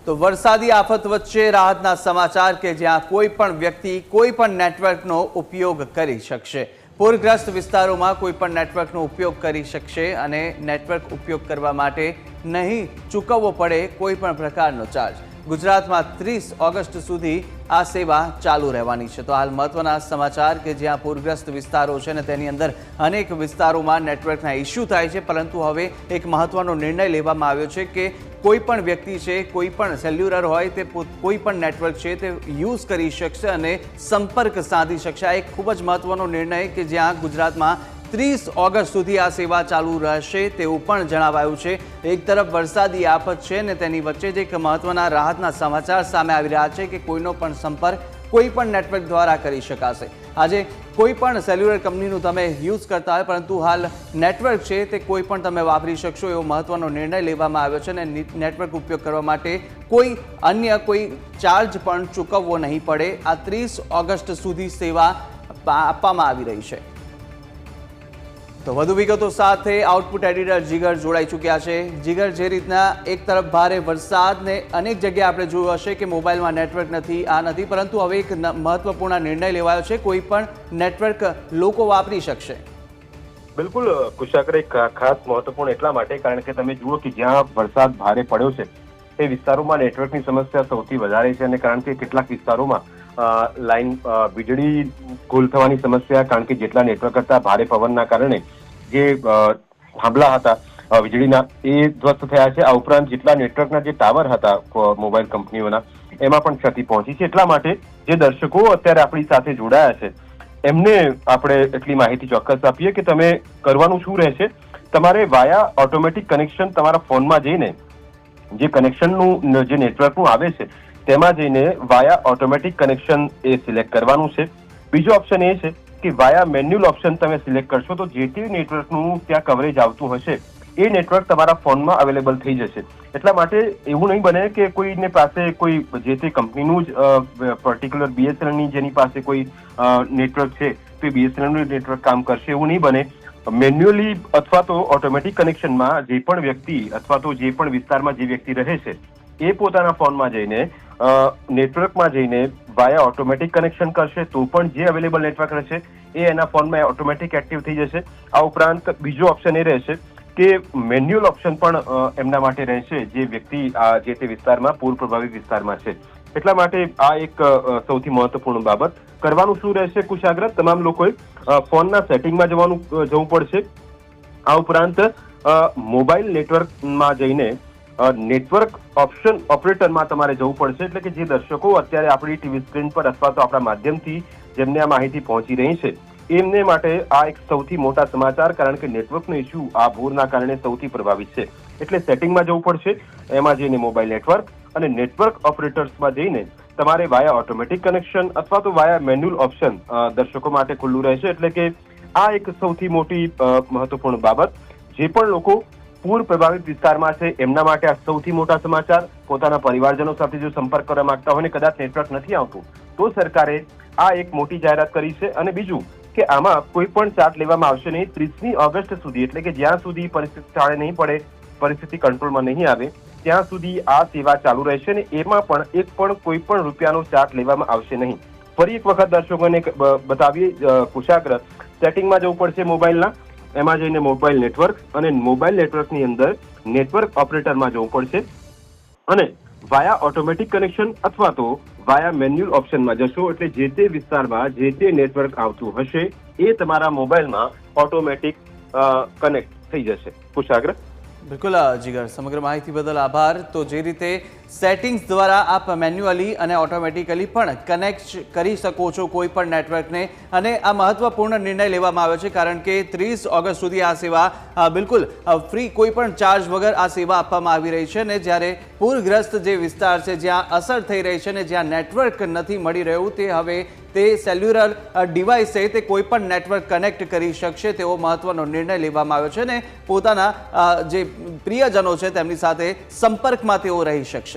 તો વરસાદી આફત વચ્ચે રાહતના સમાચાર કે જ્યાં કોઈ પણ વ્યક્તિ કોઈ પણ નેટવર્કનો ઉપયોગ કરી શકશે। પૂરગ્રસ્ત વિસ્તારોમાં કોઈ પણ નેટવર્કનો ઉપયોગ કરી શકશે અને નેટવર્ક ઉપયોગ કરવા માટે નહીં ચૂકવવો પડે કોઈ પણ પ્રકારનો ચાર્જ। ગુજરાતમાં 30 ઓગસ્ટ સુધી આ સેવા ચાલુ રહેવાની છે। તો હાલ મહત્વના સમાચાર કે જ્યાં પૂરગ્રસ્ત વિસ્તારો છે ને તેની અંદર અનેક વિસ્તારોમાં નેટવર્કના ઇસ્યુ થાય છે, પરંતુ હવે એક મહત્વનો નિર્ણય લેવામાં આવ્યો છે કે કોઈ પણ વ્યક્તિ છે, કોઈ પણ સેલ્યુલર હોય તે કોઈ પણ નેટવર્ક છે તે યુઝ કરી શકશે અને સંપર્ક સાધી શકશે। આ એક ખૂબ જ મહત્વનો નિર્ણય કે જ્યાં ગુજરાતમાં 30 ઓગસ્ટ સુધી આ સેવા ચાલુ રહેશે તેવું પણ જણાવાયું છે। એક તરફ વરસાદી આફત છે ને તેની વચ્ચે જ એક મહત્વના રાહતના સમાચાર સામે આવી રહ્યા છે કે કોઈનો પણ સંપર્ક કોઈ પણ નેટવર્ક દ્વારા કરી શકાશે। આજે કોઈ પણ સેલ્યુલર કંપનીનું તમે યુઝ કરતા હોય, પરંતુ હાલ નેટવર્ક છે તે કોઈ પણ તમે વાપરી શકશો એવો મહત્વનો નિર્ણય લેવામાં આવ્યો છે અને નેટવર્ક ઉપયોગ કરવા માટે કોઈ અન્ય કોઈ ચાર્જ પણ ચૂકવવો નહીં પડે। આ 30 ઓગસ્ટ સુધી સેવા આપવામાં આવી રહી છે। તો વધુ વિગતો સાથે આઉટપુટ એડિટર જીગર જોડાઈ ચૂક્યા છે। જીગર, જે રીતના એક તરફ ભારે વરસાદ ને અનેક જગ્યાએ આપણે જોયું હશે કે મોબાઈલમાં નેટવર્ક નથી, આ નથી, પરંતુ હવે એક મહત્વપૂર્ણ નિર્ણય લેવાયો છે, કોઈ પણ નેટવર્ક લોકો વાપરી શકશે। બિલકુલ કુશાગર, એક ખાસ મહત્વપૂર્ણ એટલા માટે કારણ કે તમે જુઓ કે જ્યાં વરસાદ ભારે પડ્યો છે તે વિસ્તારોમાં નેટવર્કની સમસ્યા સૌથી વધારે છે અને કારણ કે કેટલાક વિસ્તારોમાં લાઈન વીજળી ગુલ થવાની સમસ્યા, કારણ કે જેટલા નેટવર્ક હતા ભારે પવનના કારણે જે થાંભલા હતા વીજળીના એ ધ્વસ્ત થયા છે। આ ઉપરાંત જેટલા નેટવર્કના જે ટાવર હતા મોબાઈલ કંપનીઓના એમાં પણ ક્ષતિ પહોંચી છે। એટલા માટે જે દર્શકો અત્યારે આપણી સાથે જોડાયા છે એમને આપણે એટલી માહિતી ચોક્કસ આપીએ કે તમે કરવાનું શું રહેશે। તમારે વાયા ઓટોમેટિક કનેક્શન તમારા ફોનમાં જઈને જે કનેક્શનનું જે નેટવર્કનું આવે છે તેમાં જઈને વાયા ઓટોમેટિક કનેક્શન એ સિલેક્ટ કરવાનું છે। બીજો ઓપ્શન એ છે કે વાયા મેન્યુઅલ ઓપ્શન તમે સિલેક્ટ કરશો તો જે તે નેટવર્કનું ત્યાં કવરેજ આવતું હશે એ નેટવર્ક તમારા ફોનમાં અવેલેબલ થઈ જશે। એટલા માટે એવું નહીં બને કે કોઈને પાસે કોઈ જે તે કંપનીનું જ પર્ટિક્યુલર BSNLની જેની પાસે કોઈ નેટવર્ક છે તો એ BSNLનું નેટવર્ક કામ કરશે, એવું નહીં બને। મેન્યુઅલી અથવા તો ઓટોમેટિક કનેક્શનમાં જે પણ વ્યક્તિ અથવા તો જે પણ વિસ્તારમાં જે વ્યક્તિ રહે છે એ પોતાના ફોનમાં જઈને નેટવર્કમાં જઈને વાયા ઓટોમેટિક કનેક્શન કરશે તો પણ જે અવેલેબલ નેટવર્ક રહેશે એ એના ફોનમાં ઓટોમેટિક એક્ટિવ થઈ જશે। આ ઉપરાંત બીજો ઓપ્શન એ રહેશે કે મેન્યુઅલ ઓપ્શન પણ એમના માટે રહેશે જે વ્યક્તિ જે તે વિસ્તારમાં પૂર પ્રભાવિત વિસ્તારમાં છે। એટલા માટે આ એક સૌથી મહત્વપૂર્ણ બાબત। કરવાનું શું રહેશે કુશાગ્ર, તમામ લોકોએ ફોનના સેટિંગમાં જવું પડશે। આ ઉપરાંત મોબાઈલ નેટવર્કમાં જઈને નેટવર્ક ઓપ્શન ઓપરેટરમાં તમારે જવું પડશે। એટલે કે જે દર્શકો અત્યારે આપણી ટીવી સ્ક્રીન પર અથવા તો આપણા માધ્યમથી જેમને આ માહિતી પહોંચી રહી છે એમને માટે આ એક સૌથી મોટા સમાચાર, કારણ કે નેટવર્કનો ઇસ્યુ આ પૂરના કારણે સૌથી પ્રભાવિત છે। એટલે સેટિંગમાં જવું પડશે, એમાં જઈને મોબાઈલ નેટવર્ક અને નેટવર્ક ઓપરેટર્સમાં જઈને તમારે વાયા ઓટોમેટિક કનેક્શન અથવા તો વાયા મેન્યુઅલ ઓપ્શન દર્શકો માટે ખુલ્લું રહેશે। એટલે કે આ એક સૌથી મોટી મહત્વપૂર્ણ બાબત। જે પણ લોકો પૂર પ્રભાવિત વિસ્તારમાં છે એમના માટે આ સૌથી મોટા સમાચાર। પોતાના પરિવારજનો સાથે જો સંપર્ક કરવા માંગતા હોય ને કદાચ નેટવર્ક નથી આવતું તો સરકારે આ એક મોટી જાહેરાત કરી છે। અને બીજું કે આમાં કોઈ પણ ચાર્જ લેવામાં આવશે નહીં 30મી ઓગસ્ટ સુધી, એટલે કે જ્યાં સુધી પરિસ્થિતિ ટાળે નહીં પડે, પરિસ્થિતિ કંટ્રોલમાં નહીં આવે ત્યાં સુધી આ સેવા ચાલુ રહેશે ને એમાં પણ એક પણ કોઈ પણ રૂપિયાનો ચાર્જ લેવામાં આવશે નહીં। ફરી એક વખત દર્શકોને બતાવીએ કુશાગ્ર, સેટિંગમાં જવું પડશે મોબાઈલના, એમાં જઈને મોબાઈલ નેટવર્ક અને મોબાઈલ નેટવર્કની અંદર નેટવર્ક ઓપરેટરમાં જવું પડશે અને વાયા ઓટોમેટિક કનેક્શન અથવા તો વાયા મેન્યુઅલ ઓપ્શનમાં જશો। એટલે જે તે વિસ્તારમાં જે તે નેટવર્ક આવતું હશે એ તમારા મોબાઈલમાં ઓટોમેટિક કનેક્ટ થઈ જશે। કુશાગ્ર, બિલકુલ જીગર, સમગ્ર માહિતી બદલ આભાર। તો જે રીતે સેટિંગ્સ દ્વારા આપ મેન્યુઅલી અને ઓટોમેટિકલી પણ કનેક્ટ કરી શકો છો કોઈ પણ નેટવર્કને, અને આ મહત્વપૂર્ણ નિર્ણય લેવામાં આવ્યો છે કારણ કે 30 ઓગસ્ટ સુધી આ સેવા બિલકુલ ફ્રી, કોઈ પણ ચાર્જ વગર આ સેવા આપવામાં આવી રહી છે। ને જ્યારે પૂરગ્રસ્ત જે વિસ્તાર છે જ્યાં અસર થઈ રહી છે ને જ્યાં નેટવર્ક નથી મળી રહ્યું તે હવે તે સેલ્યુલર ડિવાઇસ છે તે કોઈ પણ નેટવર્ક કનેક્ટ કરી શકશે તેવો મહત્વનો નિર્ણય લેવામાં આવ્યો છે ને પોતાના જે પ્રિયજનો છે તેમની સાથે સંપર્કમાં તેઓ રહી શકશે।